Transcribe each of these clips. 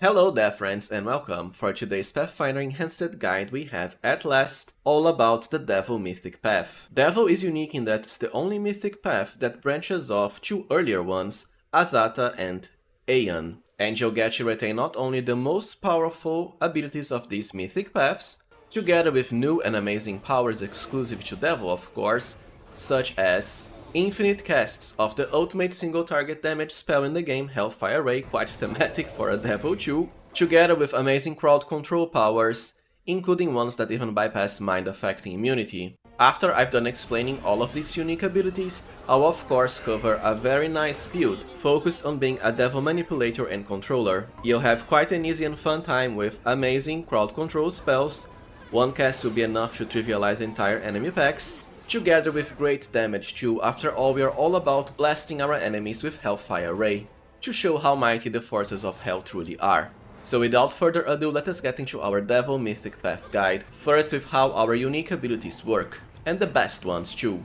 Hello there friends and welcome. For today's Pathfinder Enhanced Guide we have at last all about the Devil Mythic Path. Devil is unique in that it's the only mythic path that branches off two earlier ones, Azata and Aeon. And you'll get to retain not only the most powerful abilities of these mythic paths, together with new and amazing powers exclusive to Devil of course, such as infinite casts of the ultimate single target damage spell in the game, HELLFIRE RAY, quite thematic for a Devil too, together with amazing crowd control powers, including ones that even bypass mind-affecting immunity. After I've done explaining all of these unique abilities, I'll of course cover a very nice build focused on being a Devil manipulator and controller. You'll have quite an easy and fun time with amazing crowd control spells. One cast will be enough to trivialize entire enemy packs, together with great damage too. After all, we are all about blasting our enemies with HELLFIRE RAY, to show how mighty the forces of Hell truly are. So without further ado, let us get into our Devil Mythic Path guide, first with how our unique abilities work, and the best ones too.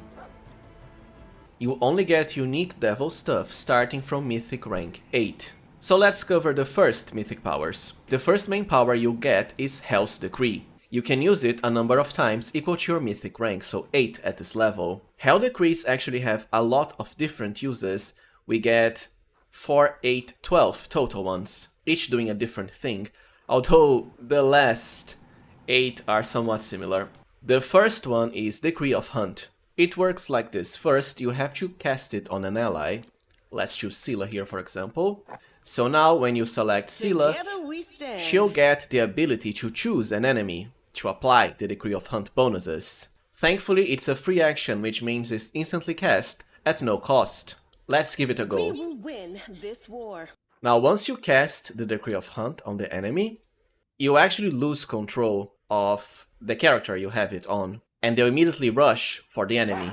You only get unique Devil stuff starting from Mythic rank 8. So let's cover the first Mythic powers. The first main power you'll get is Hell's Decree. You can use it a number of times equal to your mythic rank, so 8 at this level. Hell Decrees actually have a lot of different uses. We get 4, 8, 12 total ones, each doing a different thing, although the last 8 are somewhat similar. The first one is Decree of Hunt. It works like this. First, you have to cast it on an ally. Let's choose Scylla here, for example. So now, when you select Scylla, she'll get the ability to choose an enemy to apply the Decree of Hunt bonuses. Thankfully, it's a free action, which means it's instantly cast at no cost. Let's give it a go. We will win this war. Now, once you cast the Decree of Hunt on the enemy, you actually lose control of the character you have it on, and they'll immediately rush for the enemy.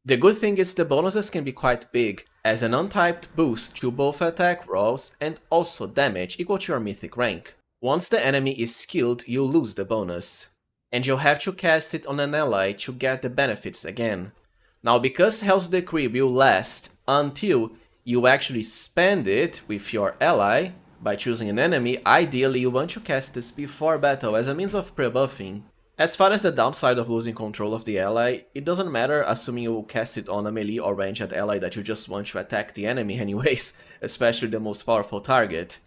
The good thing is the bonuses can be quite big, as an untyped boost to both attack rolls and also damage equal to your mythic rank. Once the enemy is skilled, you'll lose the bonus, and you'll have to cast it on an ally to get the benefits again. Now, because Hell's Decree will last until you actually spend it with your ally by choosing an enemy, ideally you want to cast this before battle as a means of pre-buffing. As far as the downside of losing control of the ally, it doesn't matter, assuming you will cast it on a melee or ranged ally that you just want to attack the enemy anyways, especially the most powerful target.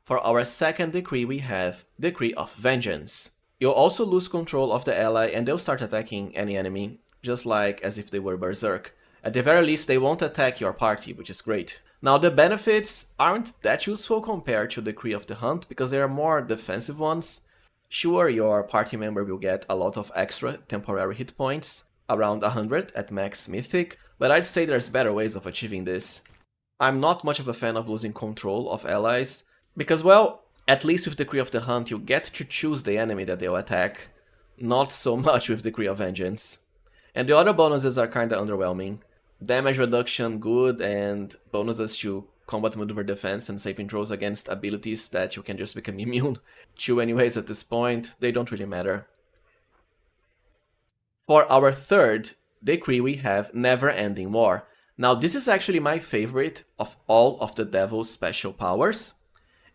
For our second decree we have Decree of Vengeance. You'll also lose control of the ally and they'll start attacking any enemy, just like as if they were Berserk. At the very least they won't attack your party, which is great. Now the benefits aren't that useful compared to Decree of the Hunt, because they are more defensive ones. Sure, your party member will get a lot of extra temporary hit points, around 100 at max mythic, but I'd say there's better ways of achieving this. I'm not much of a fan of losing control of allies, because, well, at least with Decree of the Hunt you get to choose the enemy that they'll attack, not so much with Decree of Vengeance. And the other bonuses are kinda underwhelming. Damage reduction good, and bonuses to combat maneuver defense and saving throws against abilities that you can just become immune to anyways at this point, they don't really matter. For our third decree we have Never Ending War. Now this is actually my favorite of all of the Devil's special powers,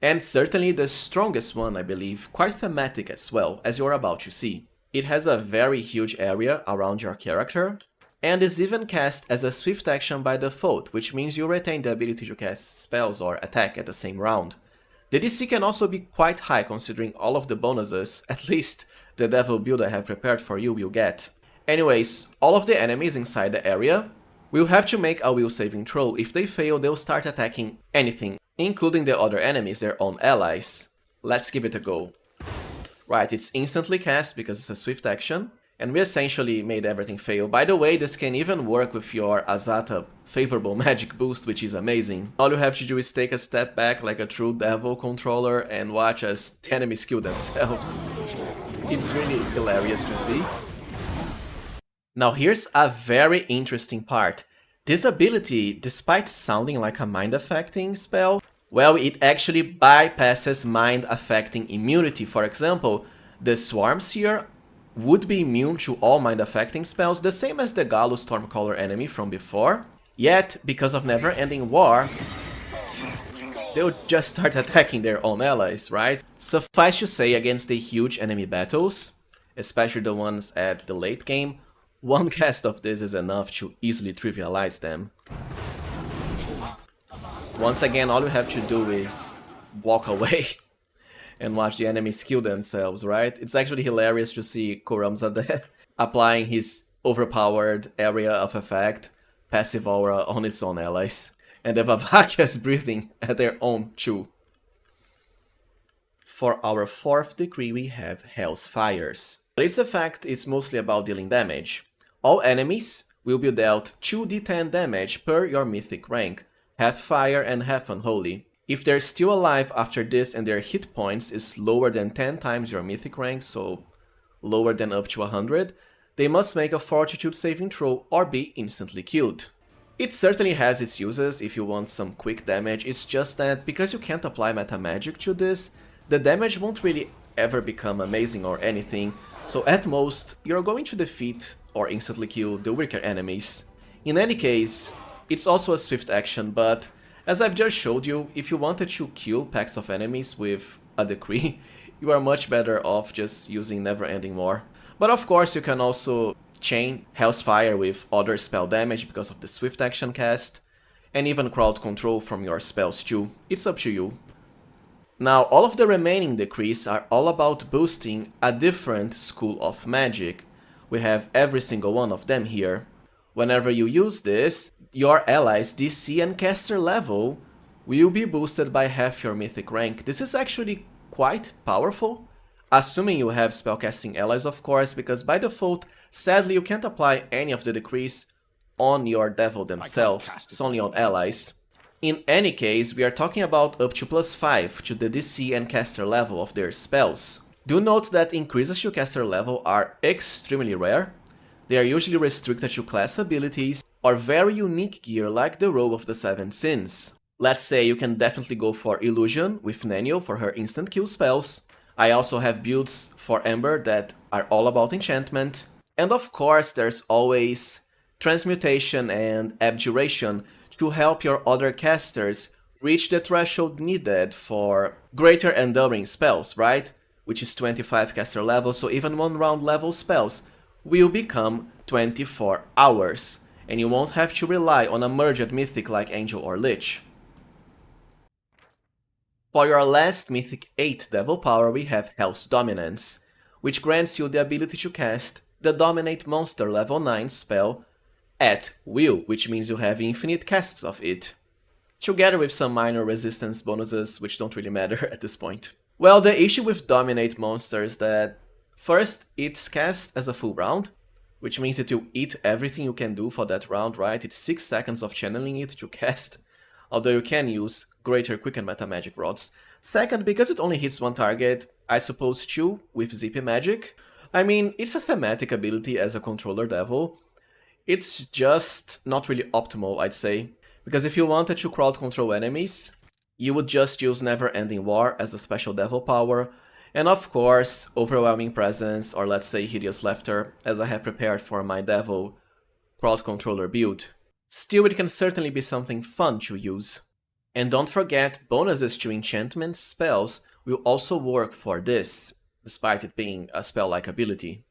and certainly the strongest one I believe, quite thematic as well, as you're about to see. It has a very huge area around your character, and is even cast as a swift action by default, which means you retain the ability to cast spells or attack at the same round. The DC can also be quite high considering all of the bonuses, at least the Devil build I have prepared for you will get. Anyways, all of the enemies inside the area will have to make a will saving throw. If they fail, they'll start attacking anything, including the other enemies, their own allies. Let's give it a go. Right, it's instantly cast because it's a swift action, and we essentially made everything fail. By the way, this can even work with your Azata favorable magic boost, which is amazing. All you have to do is take a step back like a true Devil controller and watch as the enemies kill themselves. It's really hilarious to see. Now here's a very interesting part. This ability, despite sounding like a mind-affecting spell, well, it actually bypasses mind-affecting immunity. For example, the swarms here would be immune to all mind-affecting spells, the same as the Gallo Stormcaller enemy from before. Yet, because of Never Ending War, they'll just start attacking their own allies, right? Suffice to say, against the huge enemy battles, especially the ones at the late game, one cast of this is enough to easily trivialize them. Once again, all you have to do is walk away and watch the enemies kill themselves, right? It's actually hilarious to see Koramza there applying his overpowered area of effect, passive aura on its own allies. And the Vavakias breathing at their own too. For our 4th decree we have Hell's Fires. But its effect is mostly about dealing damage. All enemies will be dealt 2d10 damage per your mythic rank, half fire and half unholy. If they're still alive after this and their hit points is lower than 10 times your mythic rank, so lower than up to 100, they must make a fortitude saving throw or be instantly killed. It certainly has its uses if you want some quick damage, it's just that because you can't apply meta magic to this, the damage won't really ever become amazing or anything, so at most, you're going to defeat or instantly kill the weaker enemies. In any case, it's also a swift action, but as I've just showed you, if you wanted to kill packs of enemies with a decree, you are much better off just using Never Ending War. But of course you can also chain Hell's Fire with other spell damage because of the swift action cast, and even crowd control from your spells too. It's up to you. Now all of the remaining decrees are all about boosting a different school of magic. We have every single one of them here. Whenever you use this, your allies' DC and caster level will be boosted by half your mythic rank. This is actually quite powerful, assuming you have spellcasting allies of course, because by default, sadly you can't apply any of the decrees on your devil themselves, it's only on allies. In any case, we are talking about up to +5 to the DC and caster level of their spells. Do note that increases to caster level are extremely rare. They are usually restricted to class abilities or very unique gear like the Robe of the Seven Sins. Let's say you can definitely go for Illusion with Nenio for her instant kill spells. I also have builds for Ember that are all about enchantment. And of course there's always Transmutation and Abjuration to help your other casters reach the threshold needed for greater enduring spells, right? Which is 25 caster level, so even 1 round level spells will become 24 hours, and you won't have to rely on a merged mythic like Angel or Lich. For your last Mythic 8 Devil Power we have Hell's Dominance, which grants you the ability to cast the Dominate Monster level 9 spell at will, which means you have infinite casts of it, together with some minor resistance bonuses which don't really matter at this point. Well, the issue with Dominate Monster is that first, it's cast as a full round, which means it will eat everything you can do for that round, right? It's 6 seconds of channeling it to cast, although you can use Greater Quicken Meta Magic Rods. Second, because it only hits one target, I suppose 2 with Zippy Magic. I mean, it's a thematic ability as a controller devil. It's just not really optimal, I'd say, because if you wanted to crowd control enemies, you would just use Never Ending War as a special devil power, and of course, Overwhelming Presence, or let's say Hideous Laughter, as I have prepared for my devil crowd controller build. Still, it can certainly be something fun to use. And don't forget, bonuses to enchantment spells will also work for this, despite it being a spell-like ability.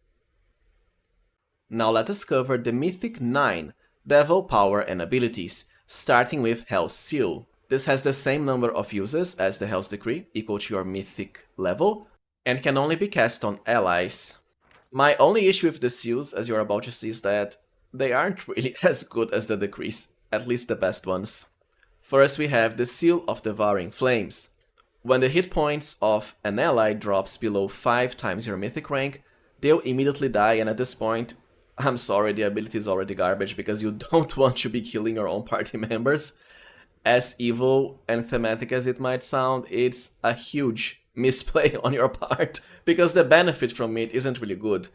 Now let us cover the Mythic 9 Devil Power and abilities, starting with Hell's Seal. This has the same number of uses as the Hell's Decree, equal to your Mythic level, and can only be cast on allies. My only issue with the seals, as you're about to see, is that they aren't really as good as the decrees, at least the best ones. First we have the Seal of Devouring Flames. When the hit points of an ally drops below 5 times your mythic rank, they'll immediately die, and at this point, I'm sorry, the ability is already garbage because you don't want to be killing your own party members. As evil and thematic as it might sound, it's a huge misplay on your part, because the benefit from it isn't really good.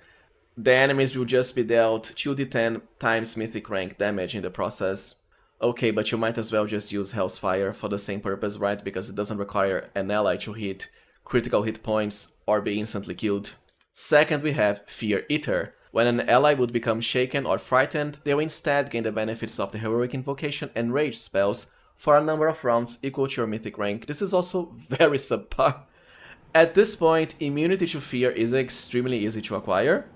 The enemies will just be dealt 2d10 times mythic rank damage in the process. Okay, but you might as well just use Hell's Fire for the same purpose, right? Because it doesn't require an ally to hit critical hit points or be instantly killed. Second, we have Fear Eater. When an ally would become shaken or frightened, they will instead gain the benefits of the Heroic Invocation and Rage spells for a number of rounds equal to your mythic rank. This is also very subpar. At this point, immunity to fear is extremely easy to acquire.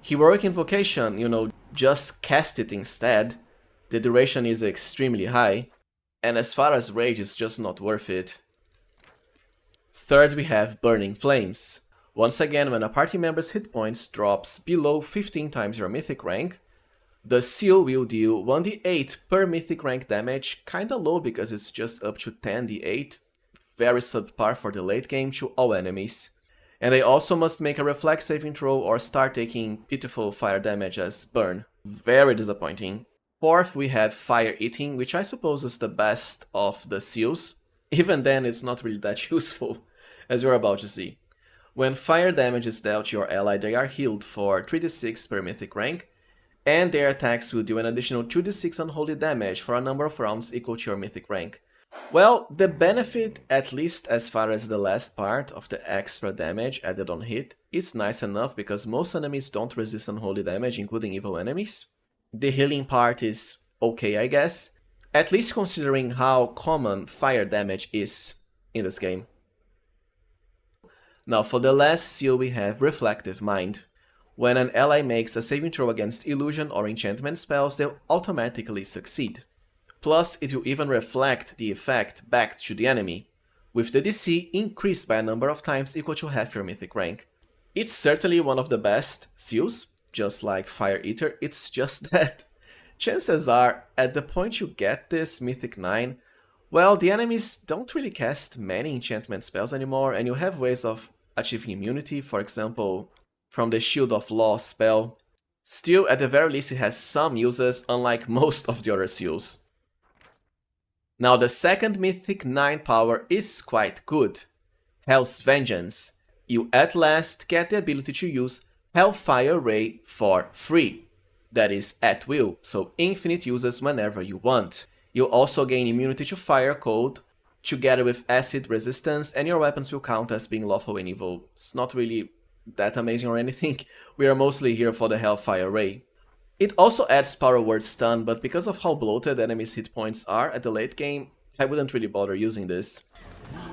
Heroic Invocation, you know, just cast it instead. The duration is extremely high. And as far as Rage, it's just not worth it. Third, we have Burning Flames. Once again, when a party member's hit points drops below 15 times your mythic rank, the seal will deal 1d8 per mythic rank damage, kinda low because it's just up to 10d8, very subpar for the late game to all enemies. And they also must make a reflex saving throw or start taking pitiful fire damage as burn. Very disappointing. Fourth, we have Fire Eating, which I suppose is the best of the seals. Even then, it's not really that useful, as you're about to see. When fire damage is dealt to your ally, they are healed for 3d6 per mythic rank, and their attacks will do an additional 2d6 unholy damage for a number of rounds equal to your mythic rank. Well, the benefit, at least as far as the last part of the extra damage added on hit, is nice enough because most enemies don't resist unholy damage, including evil enemies. The healing part is okay, I guess, at least considering how common fire damage is in this game. Now for the last seal we have Reflective Mind. When an ally makes a saving throw against illusion or enchantment spells, they'll automatically succeed. Plus, it will even reflect the effect back to the enemy, with the DC increased by a number of times equal to half your mythic rank. It's certainly one of the best seals, just like Fire Eater, it's just that chances are, at the point you get this Mythic 9, well, the enemies don't really cast many enchantment spells anymore, and you have ways of achieving immunity, for example, from the Shield of Law spell. Still, at the very least, it has some uses, unlike most of the other seals. Now, the second Mythic 9 power is quite good. Hell's Vengeance. You at last get the ability to use HELLFIRE RAY for free. That is at will, so infinite uses whenever you want. You'll also gain immunity to fire cold, together with acid resistance, and your weapons will count as being lawful and evil. It's not really that amazing or anything, we are mostly here for the HELLFIRE RAY. It also adds power word stun, but because of how bloated enemies' hit points are at the late game, I wouldn't really bother using this.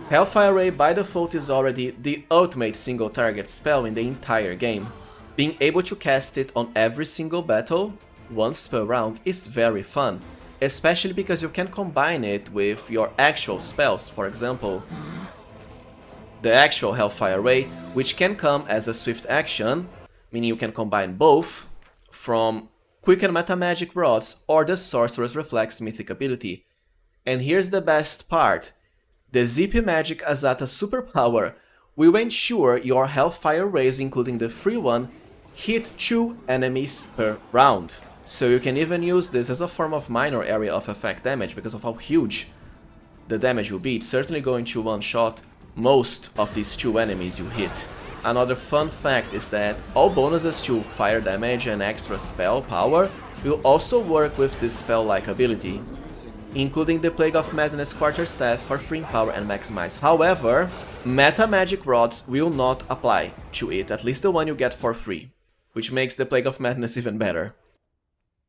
HELLFIRE RAY by default is already the ultimate single target spell in the entire game. Being able to cast it on every single battle, once per round, is very fun, especially because you can combine it with your actual spells, for example, the actual HELLFIRE RAY, which can come as a swift action, meaning you can combine both from Quicken Meta Magic Rods or the Sorcerer's Reflex mythic ability. And here's the best part. The ZP Magic Azata superpower will ensure your HELLFIRE Rays, including the free one, hit 2 enemies per round. So you can even use this as a form of minor area of effect damage because of how huge the damage will be. It's certainly going to one-shot most of these 2 enemies you hit. Another fun fact is that all bonuses to fire damage and extra spell power will also work with this spell-like ability, including the Plague of Madness Quarterstaff for free power and maximize. However, Meta Magic Rods will not apply to it, at least the one you get for free, which makes the Plague of Madness even better.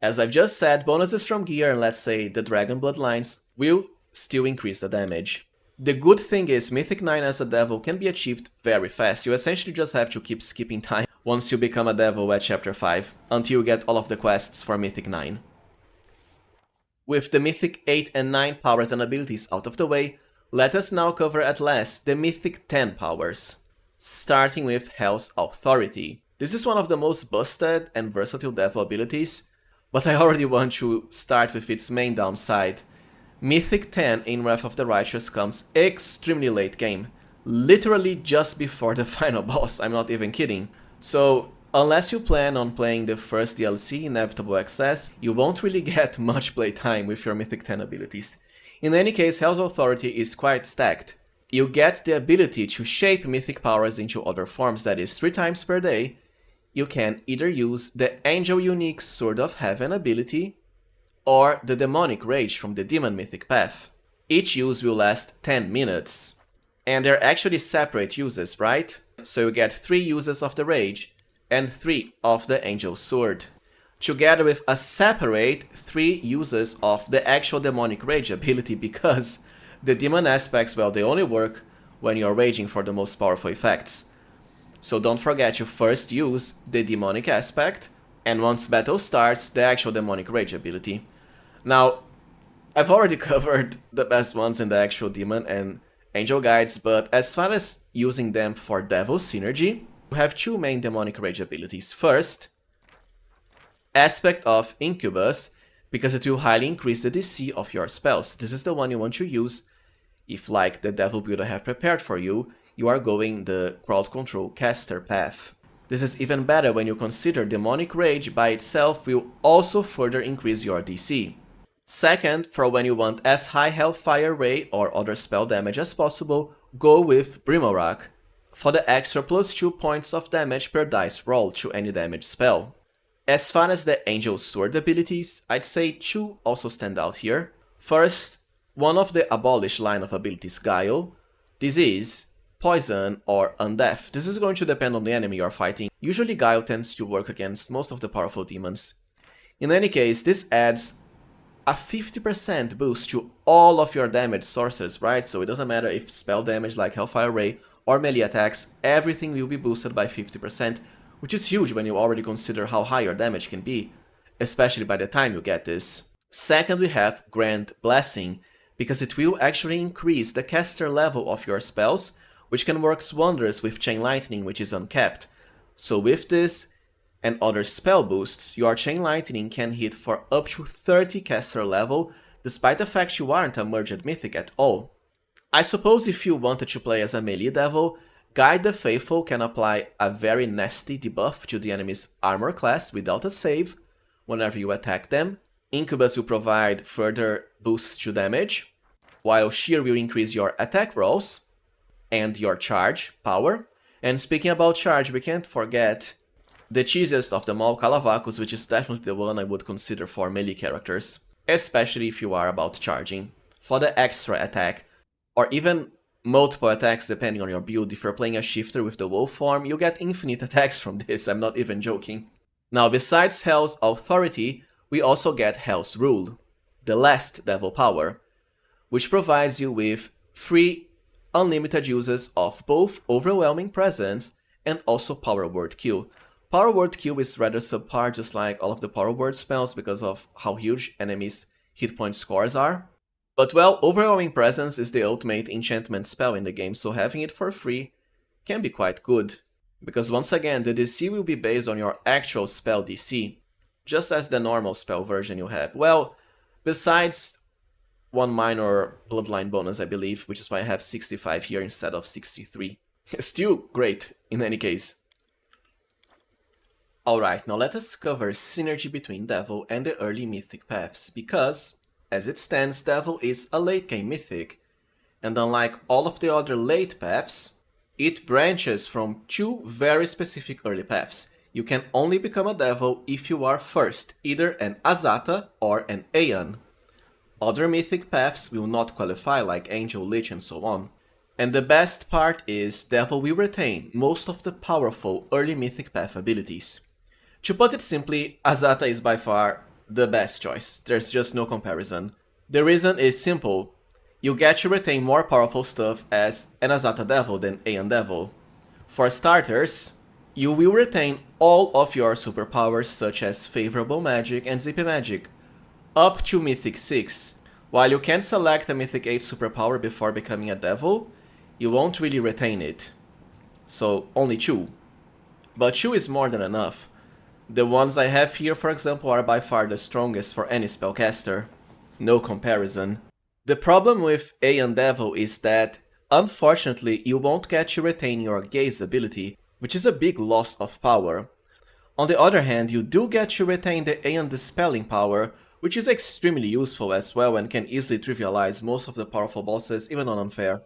As I've just said, bonuses from gear and let's say the Dragon Bloodlines will still increase the damage. The good thing is Mythic 9 as a devil can be achieved very fast. You essentially just have to keep skipping time once you become a devil at chapter 5, until you get all of the quests for Mythic 9. With the Mythic 8 and 9 powers and abilities out of the way, let us now cover at last the Mythic 10 powers, starting with Hell's Authority. This is one of the most busted and versatile devil abilities, but I already want to start with its main downside. Mythic 10 in Wrath of the Righteous comes extremely late game, literally just before the final boss, I'm not even kidding. So, unless you plan on playing the first DLC, Inevitable Access, you won't really get much playtime with your Mythic 10 abilities. In any case, Hell's Authority is quite stacked. You get the ability to shape Mythic powers into other forms, that is 3 times per day. You can either use the Angel Unique Sword of Heaven ability, or the Demonic Rage from the Demon Mythic Path. Each use will last 10 minutes. And they're actually separate uses, right? So you get 3 uses of the Rage, and 3 of the Angel Sword. together with a separate 3 uses of the actual demonic rage ability, because the demon aspects, well, they only work when you're raging for the most powerful effects. So don't forget to first use the demonic aspect, and once battle starts, the actual demonic rage ability. Now, I've already covered the best ones in the actual demon and angel guides, but as far as using them for devil synergy, you have 2 main demonic rage abilities. First, aspect of Incubus, because it will highly increase the DC of your spells. This is the one you want to use if, like the devil build I have prepared for you, you are going the crowd control caster path. This is even better when you consider demonic rage by itself will also further increase your DC. Second, for when you want as high Hellfire Ray or other spell damage as possible, go with Brimarak for the extra +2 points of damage per dice roll to any damage spell. As far as the Angel Sword abilities, I'd say 2 also stand out here. First, one of the abolished line of abilities, Guile, Disease, Poison, or Undeath. This is going to depend on the enemy you're fighting. Usually Guile tends to work against most of the powerful demons. In any case, this adds a 50% boost to all of your damage sources, right? So it doesn't matter if spell damage like Hellfire Ray or melee attacks, everything will be boosted by 50%, which is huge when you already consider how high your damage can be, especially by the time you get this. Second, we have Grand Blessing, because it will actually increase the caster level of your spells, which can work wonders with Chain Lightning, which is uncapped. So with this and other spell boosts, your Chain Lightning can hit for up to 30 caster level, despite the fact you aren't a merged mythic at all. I suppose if you wanted to play as a melee devil, Guide the Faithful can apply a very nasty debuff to the enemy's armor class without a save whenever you attack them. Incubus will provide further boosts to damage, while Sheer will increase your attack rolls and your charge power. And speaking about charge, we can't forget the cheesiest of them all, Calavacus, which is definitely the one I would consider for melee characters, especially if you are about charging. For the extra attack, or even multiple attacks depending on your build, if you're playing a shifter with the wolf form, you get infinite attacks from this, I'm not even joking. Now, besides Hell's Authority, we also get Hell's Rule, the last devil power, which provides you with 3 unlimited uses of both Overwhelming Presence and also Power Word Kill. Power Word Kill is rather subpar, just like all of the Power Word spells, because of how huge enemies' hit point scores are. But well, Overwhelming Presence is the ultimate enchantment spell in the game, so having it for free can be quite good. Because once again, the DC will be based on your actual spell DC, just as the normal spell version you have. Well, besides one minor bloodline bonus, I believe, which is why I have 65 here instead of 63. Still great, in any case. Alright, now let us cover synergy between Devil and the early Mythic paths, because, as it stands, Devil is a late game Mythic, and unlike all of the other late paths, it branches from 2 very specific early paths. You can only become a Devil if you are first either an Azata or an Aeon. Other Mythic paths will not qualify, like Angel, Lich, and so on. And the best part is, Devil will retain most of the powerful early Mythic path abilities. To put it simply, Azata is by far the best choice, there's just no comparison. The reason is simple, you get to retain more powerful stuff as an Azata Devil than Aeon Devil. For starters, you will retain all of your superpowers such as Favorable Magic and Zippy Magic, up to Mythic 6. While you can select a Mythic 8 superpower before becoming a Devil, you won't really retain it. So only 2. But 2 is more than enough. The ones I have here, for example, are by far the strongest for any spellcaster. No comparison. The problem with Aeon Devil is that, unfortunately, you won't get to retain your Gaze ability, which is a big loss of power. On the other hand, you do get to retain the Aeon Dispelling power, which is extremely useful as well and can easily trivialize most of the powerful bosses, even on unfair.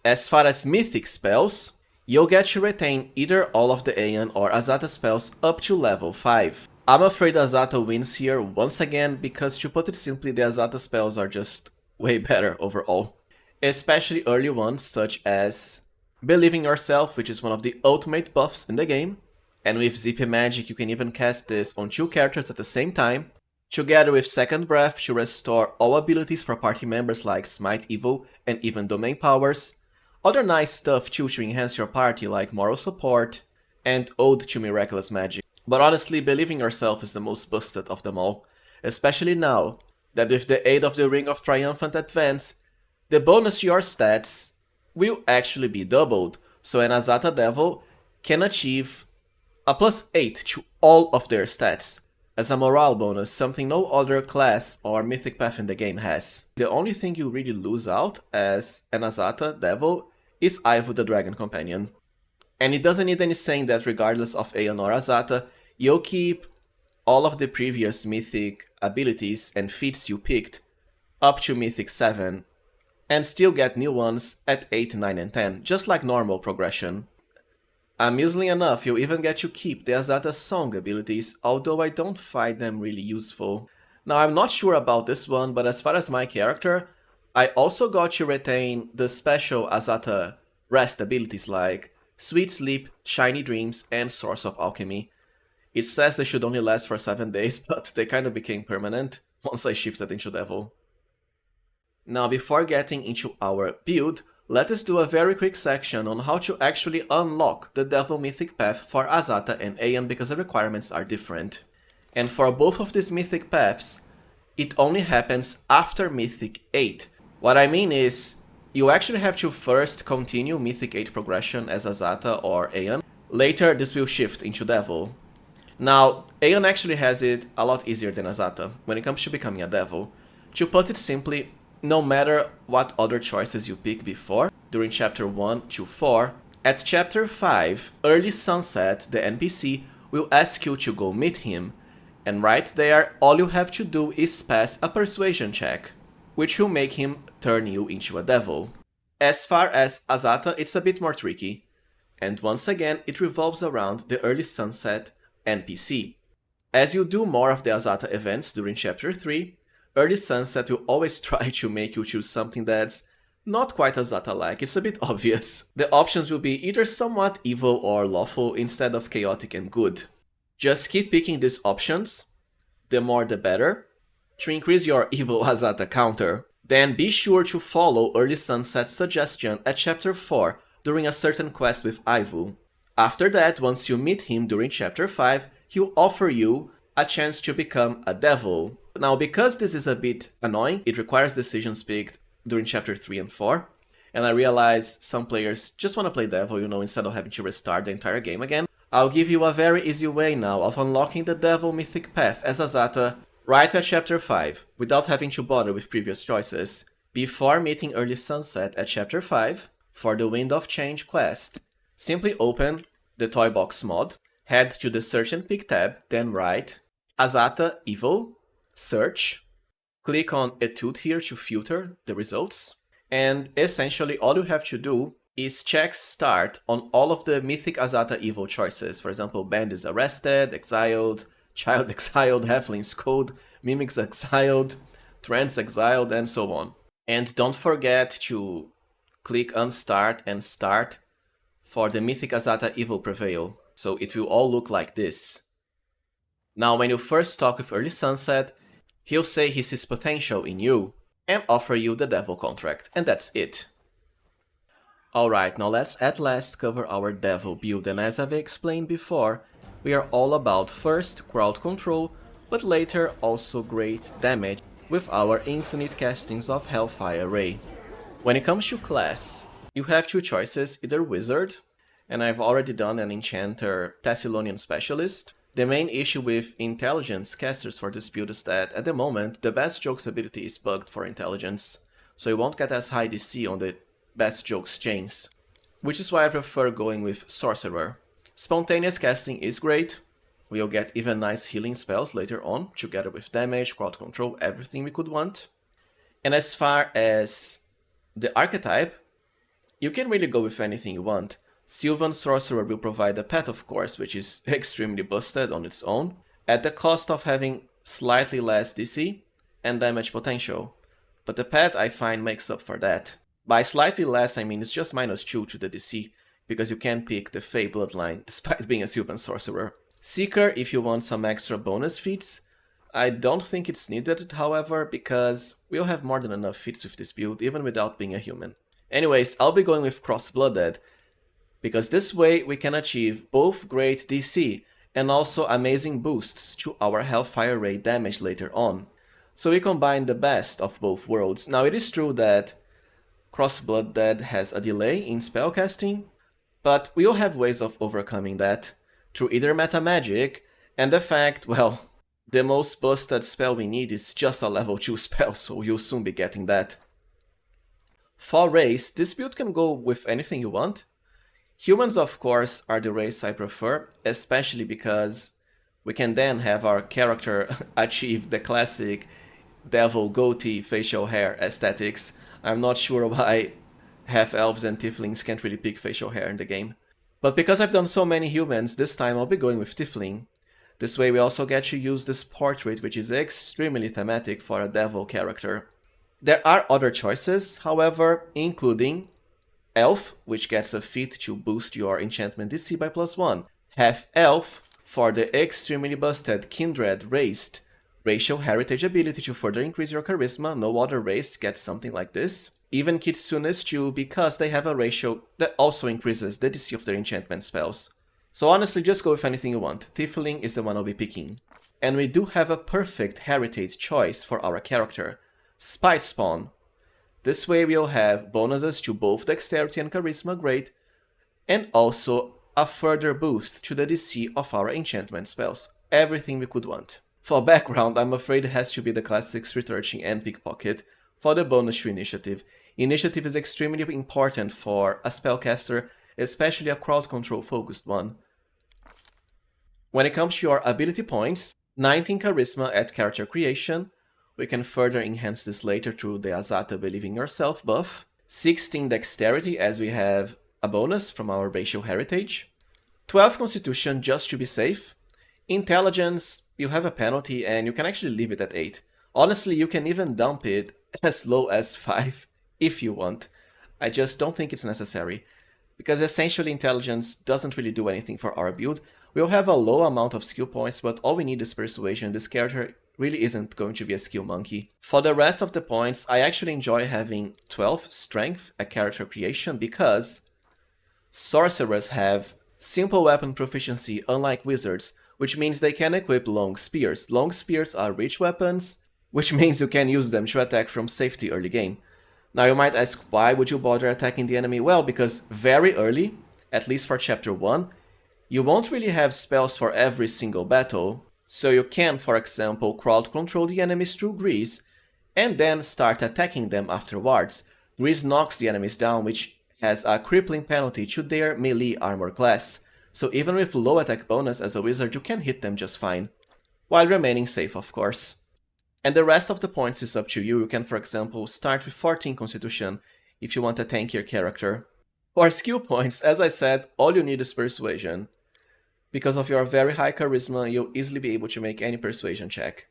As far as Mythic spells, you'll get to retain either all of the Aeon or Azata spells up to level 5. I'm afraid Azata wins here once again because, to put it simply, the Azata spells are just way better overall. Especially early ones such as Believe in Yourself, which is one of the ultimate buffs in the game, And with ZP Magic, you can even cast this on 2 characters at the same time, together with Second Breath to restore all abilities for party members like Smite Evil and even Domain Powers. Other nice stuff too to enhance your party like Moral Support and Ode to Miraculous Magic. But honestly, Believe in Yourself is the most busted of them all, especially now that with the aid of the Ring of Triumphant Advance, the bonus to your stats will actually be doubled, so an Azata Devil can achieve a +8 to all of their stats, as a morale bonus, something no other class or Mythic Path in the game has. The only thing you really lose out as an Azata Devil is Ivo the Dragon Companion. And it doesn't need any saying that regardless of Aeon or Azata, you'll keep all of the previous Mythic abilities and feats you picked up to Mythic 7, and still get new ones at 8, 9, and 10, just like normal progression. Amusingly enough, you'll even get to keep the Azata Song abilities, although I don't find them really useful. Now, I'm not sure about this one, but as far as my character, I also got to retain the special Azata Rest abilities like Sweet Sleep, Shiny Dreams, and Source of Alchemy. It says they should only last for 7 days, but they kind of became permanent once I shifted into Devil. Now, before getting into our build, let us do a very quick section on how to actually unlock the Devil Mythic Path for Azata and Aeon because the requirements are different. And for both of these Mythic Paths, it only happens after Mythic 8. What I mean is, you actually have to first continue Mythic 8 progression as Azata or Aeon. Later, this will shift into Devil. Now, Aeon actually has it a lot easier than Azata when it comes to becoming a Devil. To put it simply, no matter what other choices you pick before, during chapter 1 to 4, at chapter 5, Early Sunset, the NPC, will ask you to go meet him, and right there, all you have to do is pass a persuasion check, which will make him turn you into a devil. As far as Azata, it's a bit more tricky, and once again, it revolves around the Early Sunset NPC. As you do more of the Azata events during chapter 3, Early Sunset will always try to make you choose something that's not quite Azata-like, it's a bit obvious. The options will be either somewhat evil or lawful instead of chaotic and good. Just keep picking these options, the more the better, to increase your evil Azata counter. Then be sure to follow Early Sunset's suggestion at chapter 4 during a certain quest with Ivo. After that, once you meet him during chapter 5, he'll offer you a chance to become a devil. Now, because this is a bit annoying, it requires decisions picked during chapter 3 and 4, and I realize some players just want to play devil, instead of having to restart the entire game again. I'll give you a very easy way now of unlocking the Devil Mythic Path as Azata right at chapter 5, without having to bother with previous choices. Before meeting Early Sunset at chapter 5, for the Wind of Change quest, simply open the Toy Box mod, head to the Search and Pick tab, then write Azata Evil, search, click on Etude here to filter the results, and essentially all you have to do is check Start on all of the Mythic Azata Evil choices. For example, Band is Arrested, Exiled, Child Exiled, Halfling's Code, Mimics Exiled, Trance Exiled, and so on. And don't forget to click Unstart and Start for the Mythic Azata Evil Prevail, so it will all look like this. Now, when you first talk with Early Sunset, he'll say he sees potential in you and offer you the Devil contract, and that's it. Alright, now let's at last cover our Devil build, and as I've explained before, we are all about first crowd control, but later also great damage with our infinite castings of HELLFIRE RAY. When it comes to class, you have two choices, either Wizard, and I've already done an Enchanter Thessalonian Specialist. The main issue with Intelligence casters for this build is that, at the moment, the Best Jokes ability is bugged for Intelligence, so you won't get as high DC on the Best Jokes chains, which is why I prefer going with Sorcerer. Spontaneous casting is great, we'll get even nice healing spells later on, together with damage, crowd control, everything we could want. And as far as the archetype, you can really go with anything you want. Sylvan Sorcerer will provide a pet, of course, which is extremely busted on its own, at the cost of having slightly less DC and damage potential, but the pet I find makes up for that. By slightly less, I mean it's just -2 to the DC, because you can pick the Fey bloodline despite being a Sylvan sorcerer. Seeker if you want some extra bonus feats. I don't think it's needed, however, because we'll have more than enough feats with this build, even without being a human. Anyways, I'll be going with Cross-Blooded, because this way we can achieve both great DC and also amazing boosts to our Hellfire Ray damage later on. So we combine the best of both worlds. Now it is true that Cross-Blooded has a delay in spellcasting, but we'll have ways of overcoming that through either meta magic and the fact, well, the most busted spell we need is just a level 2 spell, so you'll soon be getting that. For race, this build can go with anything you want. Humans, of course, are the race I prefer, especially because we can then have our character achieve the classic devil goatee facial hair aesthetics. I'm not sure why half-elves and tieflings can't really pick facial hair in the game. But because I've done so many humans, this time I'll be going with tiefling. This way we also get to use this portrait, which is extremely thematic for a devil character. There are other choices, however, including Elf, which gets a feat to boost your enchantment DC by +1. Half-Elf for the extremely busted Kindred Raised racial heritage ability to further increase your charisma. No other race gets something like this. Even Kitsunes too, because they have a ratio that also increases the DC of their enchantment spells. So honestly, just go with anything you want. Tiefling is the one I'll be picking. And we do have a perfect heritage choice for our character, Spite Spawn. This way we'll have bonuses to both Dexterity and Charisma grade, and also a further boost to the DC of our enchantment spells. Everything we could want. For background, I'm afraid it has to be the classic Street Urchin and Pickpocket for the bonus to Initiative. Initiative is extremely important for a spellcaster, especially a crowd control focused one. When it comes to your ability points, 19 Charisma at character creation. We can further enhance this later through the Azata Believe in Yourself buff. 16 Dexterity as we have a bonus from our racial heritage. 12 Constitution just to be safe. Intelligence, you have a penalty and you can actually leave it at 8. Honestly, you can even dump it as low as 5 if you want. I just don't think it's necessary, because essentially intelligence doesn't really do anything for our build. We'll have a low amount of skill points, but all we need is persuasion. This character really isn't going to be a skill monkey. For the rest of the points, I actually enjoy having 12 strength at character creation, because sorcerers have simple weapon proficiency unlike wizards, which means they can equip long spears. Long spears are rich weapons, which means you can use them to attack from safety early game. Now you might ask, why would you bother attacking the enemy? Well, because very early, at least for chapter 1, you won't really have spells for every single battle, so you can, for example, crowd control the enemies through Grease, and then start attacking them afterwards. Grease knocks the enemies down, which has a crippling penalty to their melee armor class, so even with low attack bonus as a wizard you can hit them just fine, while remaining safe of course. And the rest of the points is up to you. You can, for example, start with 14 Constitution if you want a tankier character. For skill points, as I said, all you need is Persuasion. Because of your very high Charisma, you'll easily be able to make any Persuasion check.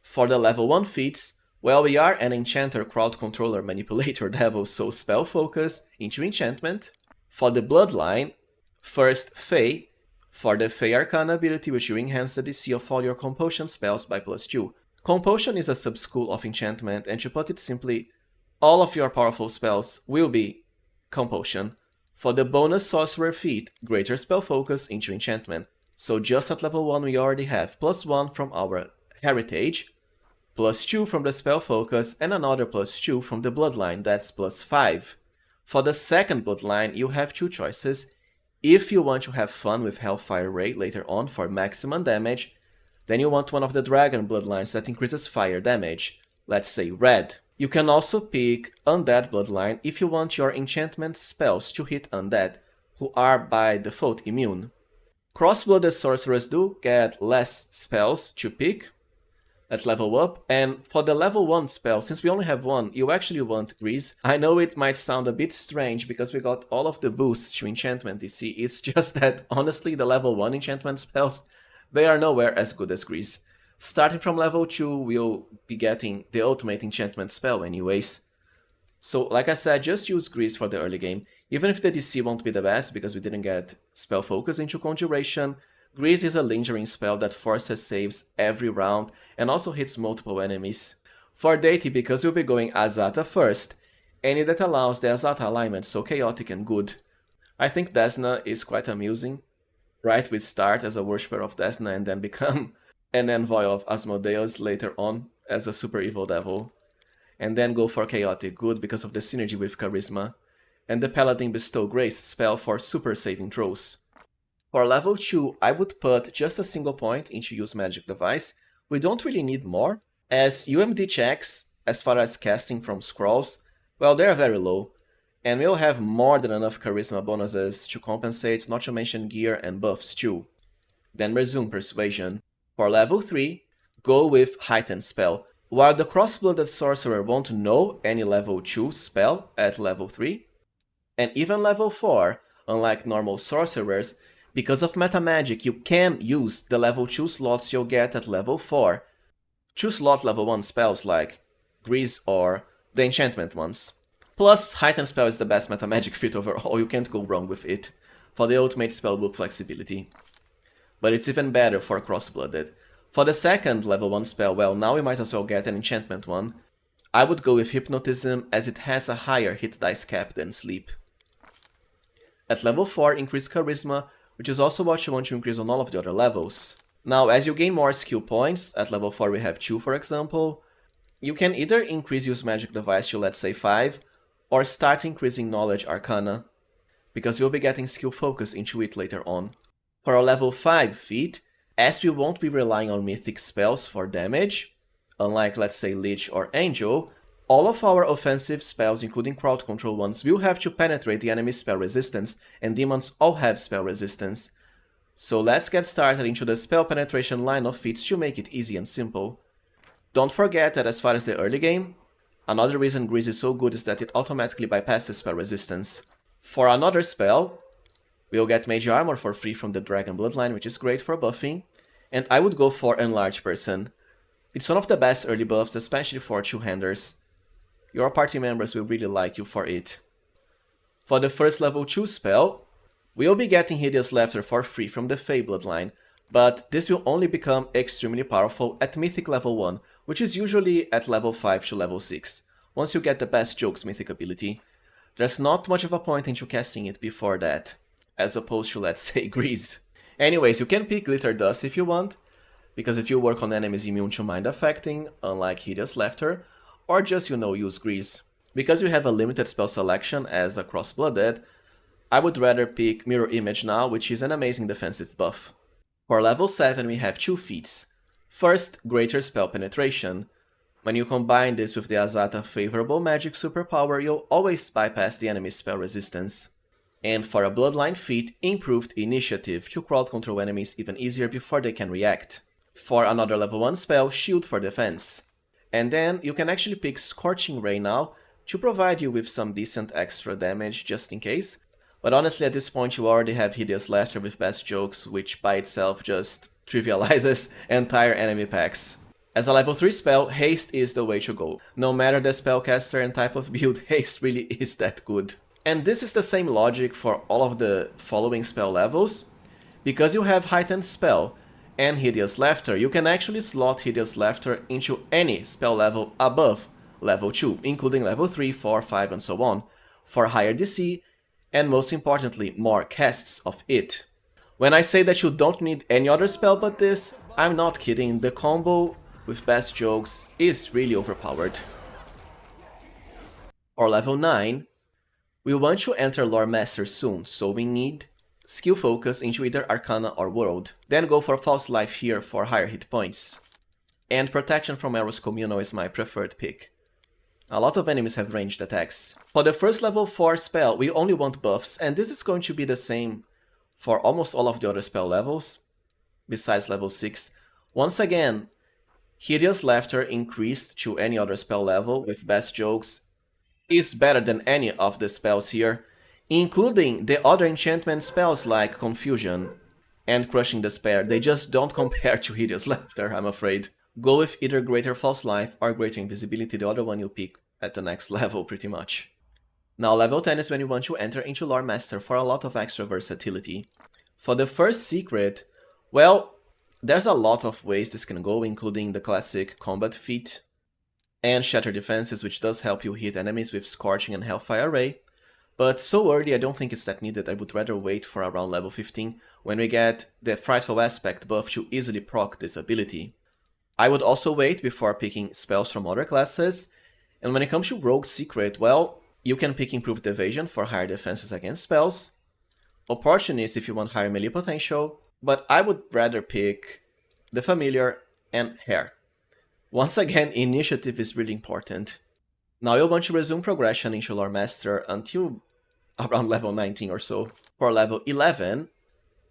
For the level 1 feats, well, we are an Enchanter, Crowd Controller, Manipulator Devil, so Spell Focus into Enchantment. For the Bloodline, first Fey. For the Fey Arcana ability, which will enhance the DC of all your Compulsion spells by +2. Compulsion is a subschool of enchantment, and to put it simply, all of your powerful spells will be Compulsion. For the bonus sorcerer feat, greater spell focus into enchantment. So just at level 1 we already have +1 from our heritage, +2 from the spell focus, and another +2 from the bloodline, that's +5. For the second bloodline, you have two choices. If you want to have fun with Hellfire Ray later on for maximum damage, then you want one of the dragon bloodlines that increases fire damage, let's say red. You can also pick Undead bloodline if you want your enchantment spells to hit undead, who are by default immune. Cross-blooded sorcerers do get less spells to pick at level up, and for the level 1 spell, since we only have one, you actually want Grease. I know it might sound a bit strange because we got all of the boosts to enchantment DC, it's just that honestly the level 1 enchantment spells, they are nowhere as good as Grease. Starting from level 2, we'll be getting the ultimate enchantment spell anyways. So like I said, just use Grease for the early game. Even if the DC won't be the best because we didn't get spell focus into Conjuration, Grease is a lingering spell that forces saves every round and also hits multiple enemies. For deity, because we'll be going Azata first, any that allows the Azata alignment, so chaotic and good. I think Desna is quite amusing. Right, we start as a worshipper of Desna and then become an envoy of Asmodeus later on as a super evil devil. And then go for chaotic good because of the synergy with charisma. And the Paladin Bestow Grace spell for super saving throws. For level 2, I would put just a single point into Use Magic Device. We don't really need more, as UMD checks, as far as casting from scrolls, well, they're very low. And we'll have more than enough charisma bonuses to compensate, not to mention gear and buffs too. Then resume Persuasion. For level 3, go with Heightened Spell. While the Cross-Blooded Sorcerer won't know any level 2 spell at level 3, and even level 4, unlike normal sorcerers, because of meta magic you can use the level 2 slots you'll get at level 4. 2 slot level 1 spells like Grease or the enchantment ones. Plus, Heightened Spell is the best meta magic fit overall, you can't go wrong with it, for the ultimate spellbook flexibility. But it's even better for Cross-Blooded. For the second level 1 spell, well, now we might as well get an enchantment one. I would go with Hypnotism as it has a higher hit dice cap than Sleep. At level 4, increase Charisma, which is also what you want to increase on all of the other levels. Now, as you gain more skill points, at level 4 we have 2 for example, you can either increase Use Magic Device to let's say 5, or start increasing Knowledge Arcana, because you'll be getting skill focus into it later on. For our level 5 feat, as we won't be relying on mythic spells for damage, unlike let's say Lich or Angel, all of our offensive spells, including crowd control ones, will have to penetrate the enemy's spell resistance, and demons all have spell resistance. So let's get started into the spell penetration line of feats to make it easy and simple. Don't forget that as far as the early game, another reason Grease is so good is that it automatically bypasses spell resistance. For another spell, we'll get Mage Armor for free from the Dragon Bloodline, which is great for buffing, and I would go for Enlarge Person. It's one of the best early buffs, especially for two-handers. Your party members will really like you for it. For the first level 2 spell, we'll be getting Hideous Laughter for free from the Fey Bloodline, but this will only become extremely powerful at Mythic level 1, which is usually at level 5 to level 6, once you get the Best Jokes Mythic ability. There's not much of a point into casting it before that, as opposed to let's say Grease. Anyways, you can pick Glitter Dust if you want, because it will work on enemies immune to Mind Affecting, unlike Hideous Laughter, or just, use Grease. Because you have a limited spell selection as a Cross-Blooded, I would rather pick Mirror Image now, which is an amazing defensive buff. For level 7 we have 2 feats. First, Greater Spell Penetration. When you combine this with the Azata favorable magic superpower, you'll always bypass the enemy's spell resistance. And for a Bloodline feat, Improved Initiative to crowd control enemies even easier before they can react. For another level 1 spell, Shield for defense. And then you can actually pick Scorching Ray now to provide you with some decent extra damage just in case. But honestly, at this point you already have Hideous Laughter with Best Jokes, which by itself just trivializes entire enemy packs. As a level 3 spell, Haste is the way to go. No matter the spellcaster and type of build, Haste really is that good. And this is the same logic for all of the following spell levels. Because you have Heightened Spell and Hideous Laughter, you can actually slot Hideous Laughter into any spell level above level 2, including level 3, 4, 5 and so on, for higher DC, and most importantly, more casts of it. When I say that you don't need any other spell but this, I'm not kidding, the combo with Best Jokes is really overpowered. For level 9, we want to enter Lore Master soon, so we need skill focus into either Arcana or World. Then go for False Life here for higher hit points. And Protection from Eros Communal is my preferred pick. A lot of enemies have ranged attacks. For the first level 4 spell, we only want buffs, and this is going to be the same for almost all of the other spell levels, besides level 6. Once again, Hideous Laughter increased to any other spell level with Best Jokes is better than any of the spells here, including the other enchantment spells like Confusion and Crushing Despair. They just don't compare to Hideous Laughter, I'm afraid. Go with either Greater False Life or Greater Invisibility, the other one you pick at the next level pretty much. Now level 10 is when you want to enter into Lore Master for a lot of extra versatility. For the first secret, well, there's a lot of ways this can go, including the classic combat feat and Shatter Defenses, which does help you hit enemies with Scorching and HELLFIRE RAY. But so early I don't think it's that needed. I would rather wait for around level 15 when we get the Frightful Aspect buff to easily proc this ability. I would also wait before picking spells from other classes, and when it comes to Rogue Secret, well, you can pick Improved Evasion for higher defenses against spells, Opportunist if you want higher melee potential, but I would rather pick the Familiar and Hair. Once again, initiative is really important. Now you'll want to resume progression into Lore Master until around level 19 or so. For level 11,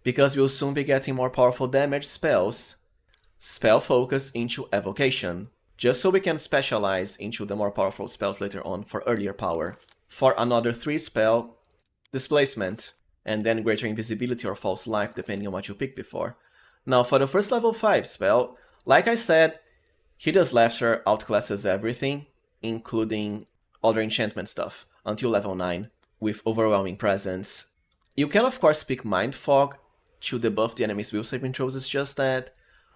because you'll soon be getting more powerful damage spells, Spell Focus into Evocation, just so we can specialize into the more powerful spells later on for earlier power. For another 3 spell, Displacement, and then Greater Invisibility or False Life depending on what you picked before. Now for the first level 5 spell, like I said, Hideous Laughter outclasses everything, including other enchantment stuff, until level 9, with Overwhelming Presence. You can of course pick Mind Fog to debuff the enemy's will saving throws, it's just that,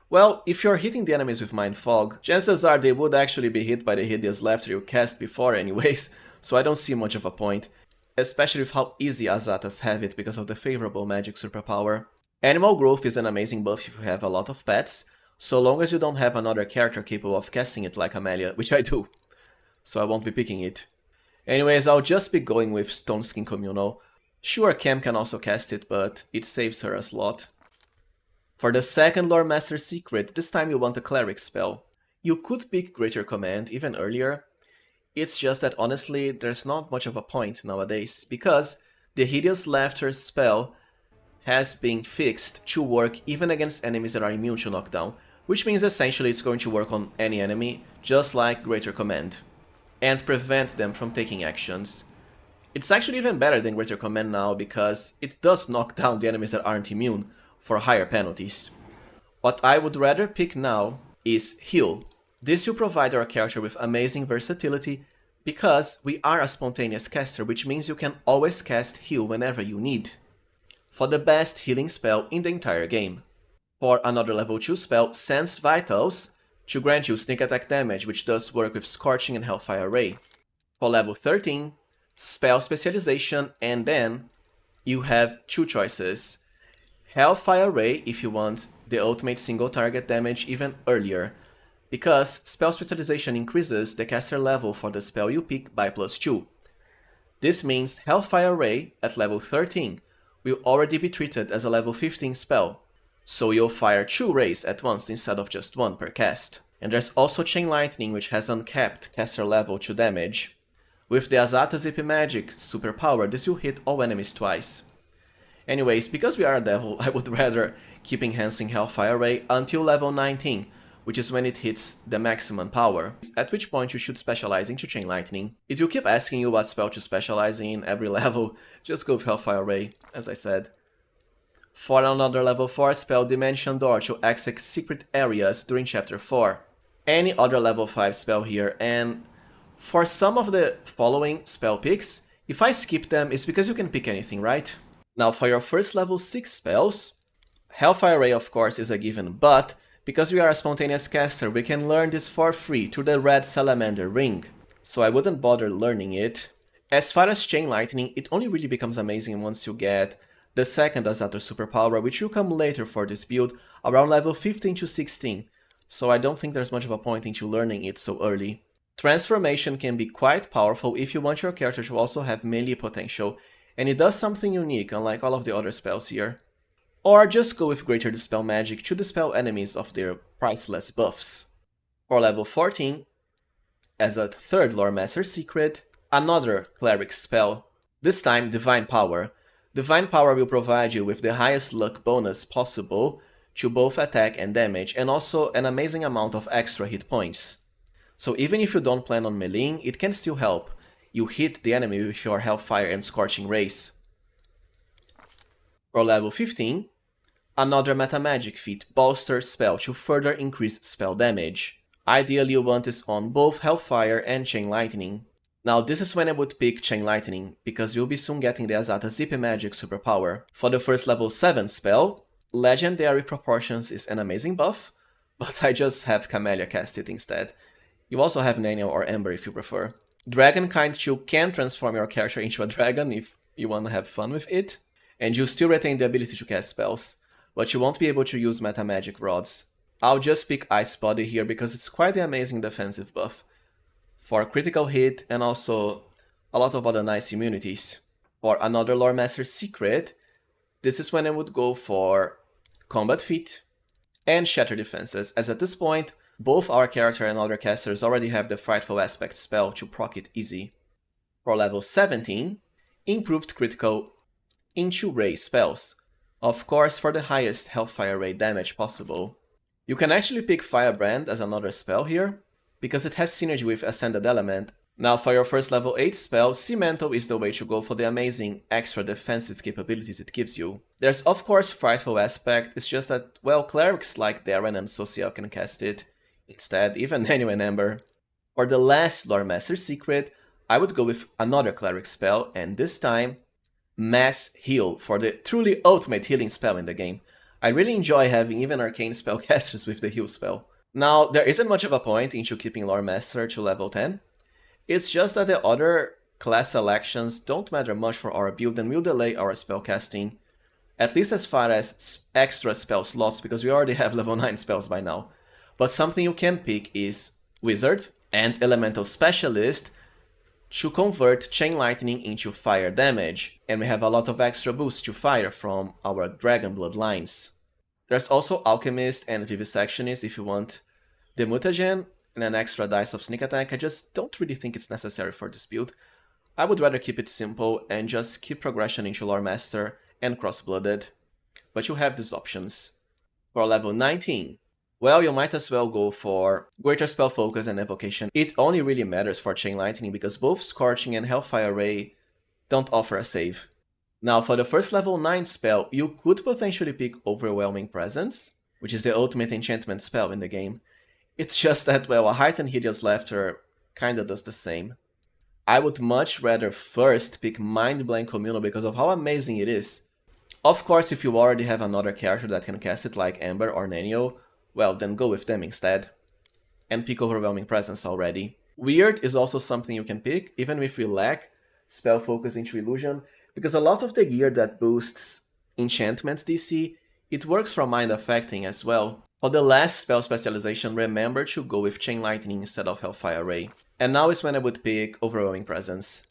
well, if you're hitting the enemies with Mind Fog, chances are they would actually be hit by the Hideous Laughter you cast before anyways, so I don't see much of a point, especially with how easy Azatas have it because of the favorable magic superpower. Animal Growth is an amazing buff if you have a lot of pets, so long as you don't have another character capable of casting it like Amelia, which I do, so I won't be picking it. Anyways, I'll just be going with Stone Skin Communal. Sure, Cam can also cast it, but it saves her a slot. For the second Lore Master secret, this time you want a Cleric spell. You could pick Greater Command even earlier, it's just that honestly there's not much of a point nowadays, because the Hideous Laughter spell has been fixed to work even against enemies that are immune to knockdown, which means essentially it's going to work on any enemy, just like Greater Command, and prevent them from taking actions. It's actually even better than Greater Command now, because it does knock down the enemies that aren't immune for higher penalties. What I would rather pick now is Heal. This will provide our character with amazing versatility, because we are a spontaneous caster, which means you can always cast Heal whenever you need, for the best healing spell in the entire game. For another level 2 spell, Sense Vitals, to grant you sneak attack damage, which does work with Scorching and HELLFIRE RAY. For level 13, Spell Specialization, and then you have 2 choices. HELLFIRE Ray if you want the ultimate single target damage even earlier, because Spell Specialization increases the caster level for the spell you pick by +2. This means HELLFIRE Ray at level 13 will already be treated as a level 15 spell, so you'll fire 2 rays at once instead of just 1 per cast. And there's also Chain Lightning, which has uncapped caster level to damage. With the Azata Zip Magic superpower, this will hit all enemies twice. Anyways, because we are a devil, I would rather keep enhancing HELLFIRE Ray until level 19, which is when it hits the maximum power, at which point you should specialize into Chain Lightning. It will keep asking you what spell to specialize in every level, just go with HELLFIRE Ray, as I said. For another level 4 spell, Dimension Door to access secret areas during chapter 4. Any other level 5 spell here, and for some of the following spell picks, if I skip them, it's because you can pick anything, right? Now for your first level 6 spells, HELLFIRE Ray of course is a given, but because we are a spontaneous caster, we can learn this for free through the Red Salamander Ring, so I wouldn't bother learning it. As far as Chain Lightning, it only really becomes amazing once you get the second Azata superpower, which will come later for this build, around level 15 to 16, so I don't think there's much of a point into learning it so early. Transformation can be quite powerful if you want your character to also have melee potential, and it does something unique unlike all of the other spells here. Or just go with Greater Dispel Magic to dispel enemies of their priceless buffs. For level 14, as a third Lore Master secret, another Cleric spell, this time Divine Power. Divine Power will provide you with the highest luck bonus possible to both attack and damage, and also an amazing amount of extra hit points. So even if you don't plan on meleeing, it can still help you hit the enemy with your Hellfire and Scorching Rays. For level 15, another Metamagic feat, Bolster spell to further increase spell damage. Ideally you want this on both Hellfire and Chain Lightning. Now this is when I would pick Chain Lightning, because you'll be soon getting the Azata Zippy Magic superpower. For the first level 7 spell, Legendary Proportions is an amazing buff, but I just have Camellia cast it instead. You also have Naniel or Ember if you prefer. Dragonkind Chill can transform your character into a dragon if you want to have fun with it, and you still retain the ability to cast spells, but you won't be able to use Meta Magic Rods. I'll just pick Ice Body here because it's quite the amazing defensive buff for critical hit and also a lot of other nice immunities. For another Lore Master secret, this is when I would go for Combat Feat and Shatter Defenses, as at this point, both our character and other casters already have the Frightful Aspect spell to proc it easy. For level 17, Improved Critical into Ray spells, of course for the highest Hellfire Ray damage possible. You can actually pick Firebrand as another spell here, because it has synergy with Ascended Element. Now for your first level 8 spell, Cemento is the way to go for the amazing extra defensive capabilities it gives you. There's of course Frightful Aspect, it's just that, well, clerics like Darren and Social can cast it. Instead, even Naniel and Ember. For the last Lore Master secret, I would go with another cleric spell, and this time, Mass Heal, for the truly ultimate healing spell in the game. I really enjoy having even arcane spellcasters with the heal spell. Now, there isn't much of a point into keeping Lore Master to level 10. It's just that the other class selections don't matter much for our build and will delay our spellcasting, at least as far as extra spell slots, because we already have level 9 spells by now. But something you can pick is Wizard and Elemental Specialist to convert Chain Lightning into fire damage, and we have a lot of extra boosts to fire from our Dragon Bloodlines. There's also Alchemist and Vivisectionist if you want the Mutagen and an extra dice of sneak attack. I just don't really think it's necessary for this build. I would rather keep it simple and just keep progression into Lore Master and Cross-Blooded, but you have these options. For level 19, well, you might as well go for Greater Spell Focus and Evocation. It only really matters for Chain Lightning because both Scorching and Hellfire Ray don't offer a save. Now, for the first level 9 spell, you could potentially pick Overwhelming Presence, which is the ultimate enchantment spell in the game. It's just that, well, a Heightened Hideous Laughter kinda does the same. I would much rather first pick Mind Blank Communal because of how amazing it is. Of course, if you already have another character that can cast it like Ember or Naniel, well, then go with them instead. And pick Overwhelming Presence already. Weird is also something you can pick, even if we lack Spell Focus into Illusion, because a lot of the gear that boosts enchantments DC, it works from Mind Affecting as well. For the last spell specialization, remember to go with Chain Lightning instead of Hellfire Ray. And now is when I would pick Overwhelming Presence.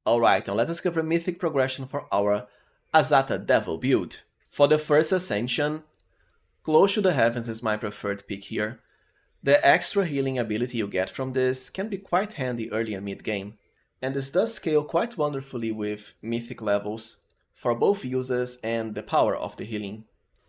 Alright, now let us cover Mythic Progression for our Azata Devil build. For the first Ascension, Close to the Heavens is my preferred pick here. The extra healing ability you get from this can be quite handy early and mid-game, and this does scale quite wonderfully with Mythic levels for both uses and the power of the healing.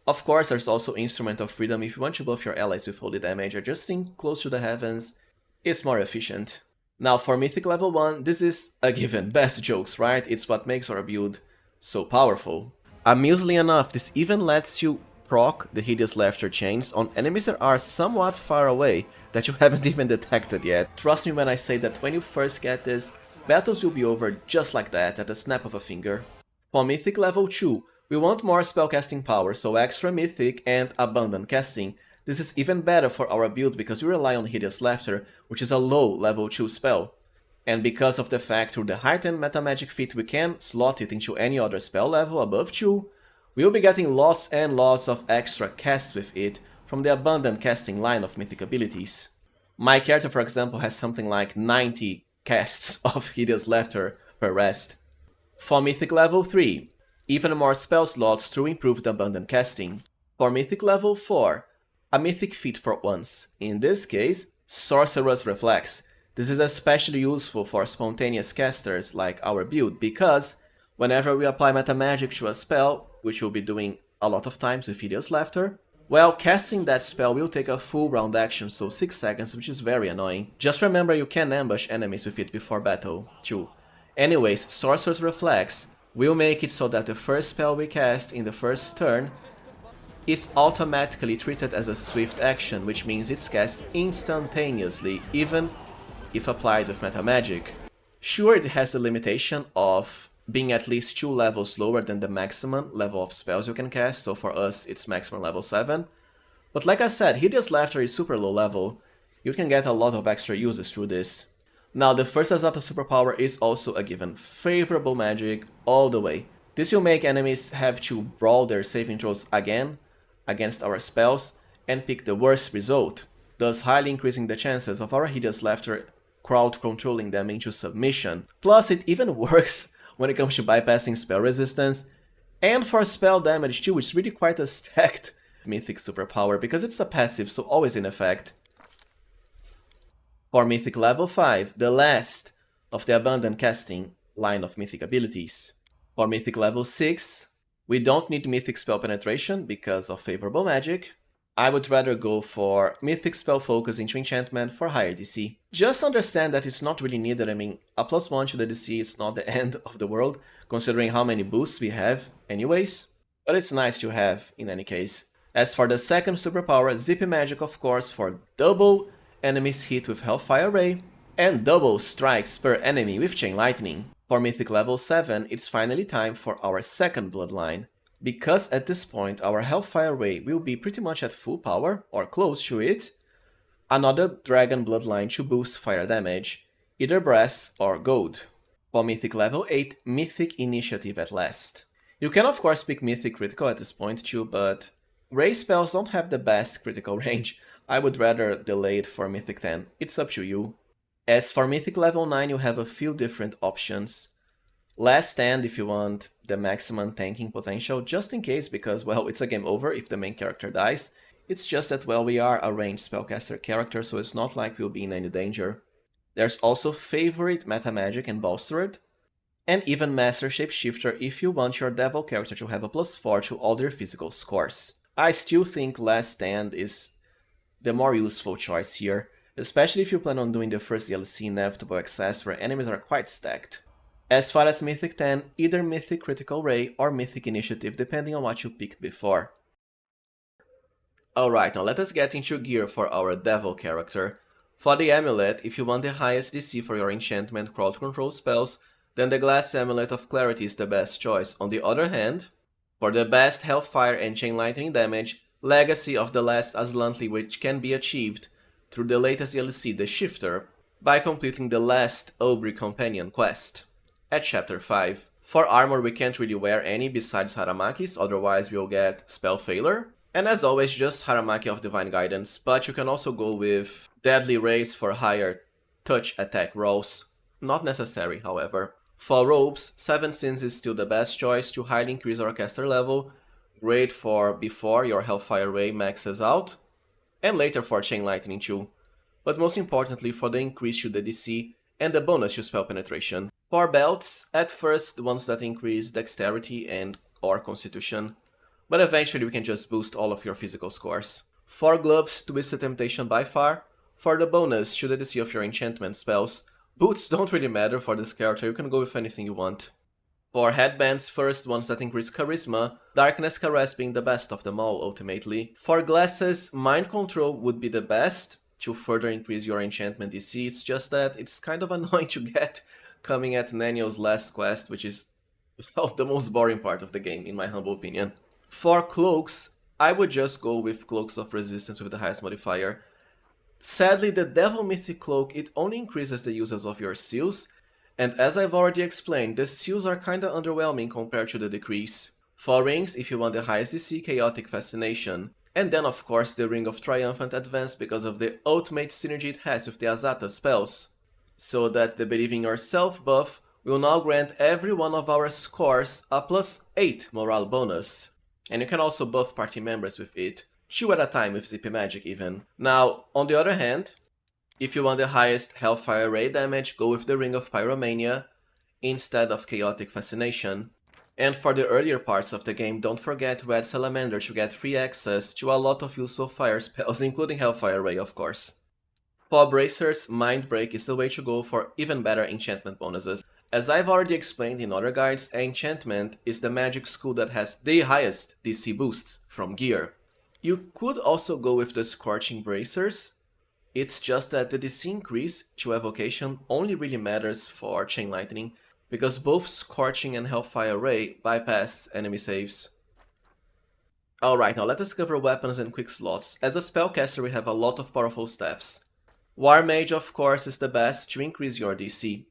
Of course, there's also Instrument of Freedom if you want to buff your allies with holy damage. I just think Close to the Heavens is more efficient. Now for Mythic level 1, this is a given, best jokes, right? It's what makes our build so powerful. Amusingly enough, this even lets you proc the Hideous Laughter chains on enemies that are somewhat far away, that you haven't even detected yet. Trust me when I say that when you first get this, battles will be over just like that, at the snap of a finger. For Mythic level 2, we want more spellcasting power, so extra Mythic and Abundant Casting. This is even better for our build because we rely on Hideous Laughter, which is a low level 2 spell. And because of the fact through the heightened Metamagic feat we can slot it into any other spell level above 2, we'll be getting lots and lots of extra casts with it from the Abundant Casting line of Mythic abilities. My character, for example, has something like 90 casts of Hideous Laughter per rest. For Mythic level 3, even more spell slots through improved Abundant Casting. For Mythic level 4, a Mythic feat for once, in this case, Sorcerer's Reflex. This is especially useful for spontaneous casters like our build, because whenever we apply Metamagic to a spell, which we'll be doing a lot of times with Hideous Laughter, well, casting that spell will take a full round action, so 6 seconds, which is very annoying. Just remember you can ambush enemies with it before battle, too. Anyways, Sorcerer's Reflex will make it so that the first spell we cast in the first turn is automatically treated as a swift action, which means it's cast instantaneously, even if applied with meta magic. Sure, it has the limitation of being at least 2 levels lower than the maximum level of spells you can cast, so for us it's maximum level 7. But like I said, Hideous Laughter is super low level. You can get a lot of extra uses through this. Now the first Azata superpower is also a given favorable magic all the way. This will make enemies have to roll their saving throws again against our spells and pick the worst result, thus highly increasing the chances of our Hideous Laughter crowd controlling them into submission. Plus it even works when it comes to bypassing spell resistance, and for spell damage too, it's really quite a stacked Mythic superpower because it's a passive, so always in effect. For Mythic level 5, the last of the Abundant Casting line of Mythic abilities. For Mythic level 6, we don't need Mythic Spell Penetration because of favorable magic. I would rather go for Mythic Spell Focus into Enchantment for higher DC. Just understand that it's not really needed. I mean, a +1 to the DC is not the end of the world, considering how many boosts we have anyways, but it's nice to have in any case. As for the second superpower, Zippy Magic of course for double enemies hit with Hellfire Ray, and double strikes per enemy with Chain Lightning. For Mythic level 7, it's finally time for our second bloodline. Because at this point our Hellfire Ray will be pretty much at full power, or close to it, another Dragon bloodline to boost fire damage, either brass or gold. For Mythic level 8, Mythic Initiative at last. You can of course pick Mythic Critical at this point too, but Ray spells don't have the best critical range. I would rather delay it for Mythic 10, it's up to you. As for Mythic level 9, you have a few different options. Last Stand if you want the maximum tanking potential, just in case, because, well, it's a game over if the main character dies. It's just that, well, we are a ranged spellcaster character, so it's not like we'll be in any danger. There's also Favorite, Meta Magic, and Bolstered, and even Master Shapeshifter if you want your Devil character to have a +4 to all their physical scores. I still think Last Stand is the more useful choice here, especially if you plan on doing the first DLC Inevitable Access where enemies are quite stacked. As far as Mythic 10, either Mythic Critical Ray or Mythic Initiative depending on what you picked before. Alright, now let us get into gear for our Devil character. For the Amulet, if you want the highest DC for your enchantment crowd control spells, then the Glass Amulet of Clarity is the best choice. On the other hand, for the best Hellfire and Chain Lightning damage, Legacy of the Last Aslanti, which can be achieved through the latest DLC, The Shifter, by completing the last Aubrey Companion quest at Chapter 5. For armor, we can't really wear any besides Haramaki's, otherwise we'll get Spell Failure. And as always, just Haramaki of Divine Guidance, but you can also go with Deadly Rays for higher touch attack rolls. Not necessary, however. For robes, 7 Sins is still the best choice to highly increase our caster level, great for before your Hellfire Ray maxes out, and later for Chain Lightning too, but most importantly for the increase to the DC and the bonus to spell penetration. For belts, at first the ones that increase dexterity and or constitution, but eventually we can just boost all of your physical scores. For gloves, Twisted Temptation by far, for the bonus to the DC of your enchantment spells. Boots don't really matter for this character, you can go with anything you want. For headbands, first ones that increase charisma, Darkness Caress being the best of them all ultimately. For glasses, Mind Control would be the best to further increase your enchantment DC, it's just that it's kind of annoying to get coming at Nanio's last quest, which is the most boring part of the game in my humble opinion. For cloaks, I would just go with Cloaks of Resistance with the highest modifier. Sadly, the Devil Mythic Cloak, it only increases the uses of your seals, and as I've already explained, the seals are kinda underwhelming compared to the decrease. For rings, if you want the highest DC, Chaotic Fascination. And then of course the Ring of Triumphant Advance because of the ultimate synergy it has with the Azata spells. So that the Believe in Yourself buff will now grant every one of our scores a +8 morale bonus. And you can also buff party members with it, 2 at a time with Zippy Magic even. Now, on the other hand, if you want the highest Hellfire Ray damage, go with the Ring of Pyromania instead of Chaotic Fascination. And for the earlier parts of the game, don't forget Red Salamander to get free access to a lot of useful fire spells, including Hellfire Ray of course. For bracers, Mind Break is the way to go for even better enchantment bonuses. As I've already explained in other guides, enchantment is the magic school that has the highest DC boosts from gear. You could also go with the Scorching Bracers, It's just that the DC increase to evocation only really matters for Chain Lightning, because both Scorching and Hellfire Ray bypass enemy saves. Alright, now let us cover weapons and Quickslots. As a spellcaster we have a lot of powerful staffs. War Mage of course is the best to increase your DC,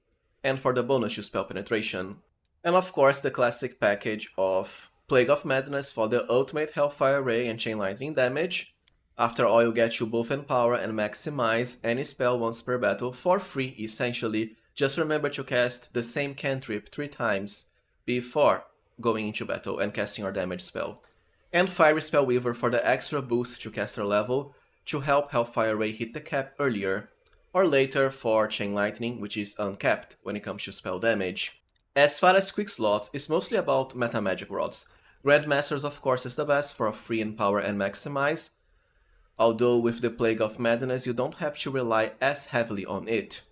and for the bonus to spell penetration. And of course the classic package of Plague of Madness for the ultimate Hellfire Ray and Chain Lightning damage. After all, you get to both empower and maximize any spell once per battle for free essentially. Just remember to cast the same cantrip 3 times before going into battle and casting your damage spell. And Fiery Spell Weaver for the extra boost to caster level to help Hellfire Ray hit the cap earlier, or later for Chain Lightning, which is uncapped when it comes to spell damage. As far as Quickslots, it's mostly about meta magic rods. Grandmasters of course is the best for free empower and maximize, although with the Plague of Madness you don't have to rely as heavily on it.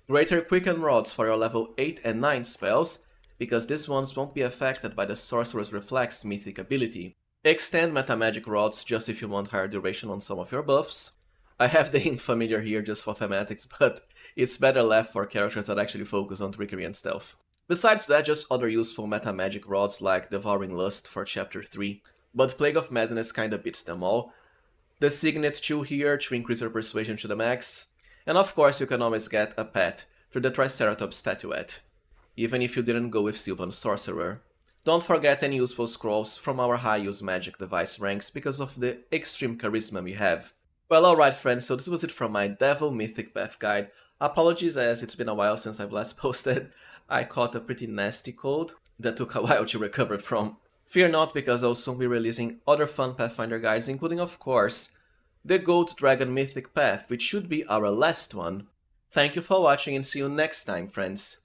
Greater Quicken rods for your level 8 and 9 spells, because these ones won't be affected by the Sorcerer's Reflex mythic ability. Extend meta magic rods just if you want higher duration on some of your buffs. I have the Ink Familiar here just for thematics, but it's better left for characters that actually focus on trickery and stealth. Besides that, just other useful meta magic rods like Devouring Lust for chapter 3, but Plague of Madness kinda beats them all. The Signet 2 here to increase your persuasion to the max, and of course you can always get a pet through the Triceratops statuette, even if you didn't go with Sylvan Sorcerer. Don't forget any useful scrolls from our high-use magic device ranks because of the extreme charisma we have. Well, alright friends, so this was it from my Devil Mythic Path guide. Apologies as it's been a while since I've last posted. I caught a pretty nasty cold that took a while to recover from. Fear not, because I'll soon be releasing other fun Pathfinder guides, including of course the Gold Dragon Mythic Path, which should be our last one. Thank you for watching and see you next time, friends.